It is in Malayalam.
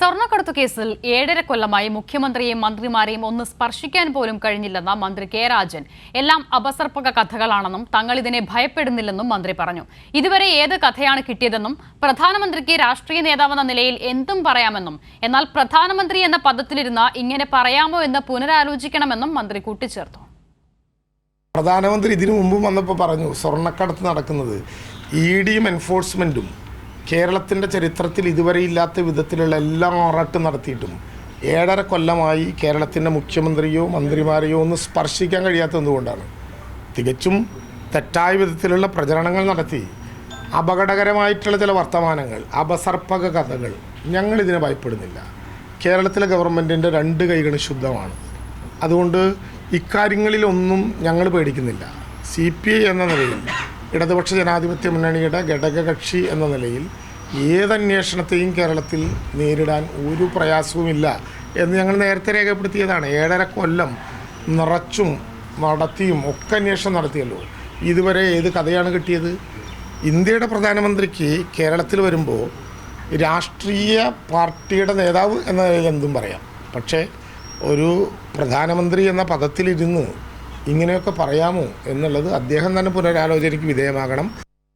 സ്വർണ്ണക്കടത്തു കേസിൽ 7.5 കൊല്ലമായി മുഖ്യമന്ത്രിയെയും മന്ത്രിമാരെയും ഒന്ന് സ്പർശിക്കാൻ പോലും കഴിഞ്ഞില്ലെന്ന മന്ത്രി കെ രാജൻ. എല്ലാം അപസർപ്പക കഥകളാണെന്നും തങ്ങൾ ഇതിനെ ഭയപ്പെടുന്നില്ലെന്നും മന്ത്രി പറഞ്ഞു. ഇതുവരെ ഏത് കഥയാണ് കിട്ടിയതെന്നും പ്രധാനമന്ത്രിക്ക് രാഷ്ട്രീയ നേതാവെന്ന നിലയിൽ എന്തും പറയാമെന്നും എന്നാൽ പ്രധാനമന്ത്രി എന്ന പദത്തിലിരുന്ന ഇങ്ങനെ പറയാമോ എന്ന് പുനരാലോചിക്കണമെന്നും മന്ത്രി കൂട്ടിച്ചേർത്തു. പ്രധാനമന്ത്രി ഇതിനു മുമ്പ് വന്നപ്പോൾ പറഞ്ഞു സ്വർണ്ണക്കടത്ത് നടക്കുന്നത് ഇഡിയും എൻഫോഴ്സ്മെൻറ്റും കേരളത്തിൻ്റെ ചരിത്രത്തിൽ ഇതുവരെ ഇല്ലാത്ത വിധത്തിലുള്ള എല്ലാ ആറാട്ടും നടത്തിയിട്ടും 7.5 കൊല്ലമായി കേരളത്തിൻ്റെ മുഖ്യമന്ത്രിയോ മന്ത്രിമാരെയോ ഒന്ന് സ്പർശിക്കാൻ കഴിയാത്തതുകൊണ്ടാണ്. തികച്ചും തെറ്റായ വിധത്തിലുള്ള പ്രചരണങ്ങൾ നടത്തി അപകടകരമായിട്ടുള്ള ചില വർത്തമാനങ്ങൾ, അപസർപ്പക കഥകൾ. ഞങ്ങളിതിനെ ഭയപ്പെടുന്നില്ല. കേരളത്തിലെ ഗവൺമെൻറ്റിൻ്റെ 2 കൈകൾ ശുദ്ധമാണ്. അതുകൊണ്ട് ഇക്കാര്യങ്ങളിലൊന്നും ഞങ്ങൾ പേടിക്കുന്നില്ല. CPI എന്ന നിലയിൽ, ഇടതുപക്ഷ ജനാധിപത്യ മുന്നണിയുടെ ഘടകകക്ഷി എന്ന നിലയിൽ ഏതന്വേഷണത്തെയും കേരളത്തിൽ നേരിടാൻ ഒരു പ്രയാസവുമില്ല എന്ന് ഞങ്ങൾ നേരത്തെ രേഖപ്പെടുത്തിയതാണ്. 7.5 കൊല്ലം നിറച്ചും നടത്തിയും ഒക്കെ അന്വേഷണം നടത്തിയല്ലോ. ഇതുവരെ ഏത് കഥയാണ് കിട്ടിയത്? ഇന്ത്യയുടെ പ്രധാനമന്ത്രിക്ക് കേരളത്തിൽ വരുമ്പോൾ രാഷ്ട്രീയ പാർട്ടിയുടെ നേതാവ് എന്ന നിലയിൽ എന്തും പറയാം. പക്ഷേ ഒരു പ്രധാനമന്ത്രി എന്ന പദത്തിലിരുന്ന് ഇങ്ങനെയൊക്കെ പറയാമോ എന്നുള്ളത് അദ്ദേഹം തന്നെ പുനരാലോചനയ്ക്ക് വിധേയമാകണം.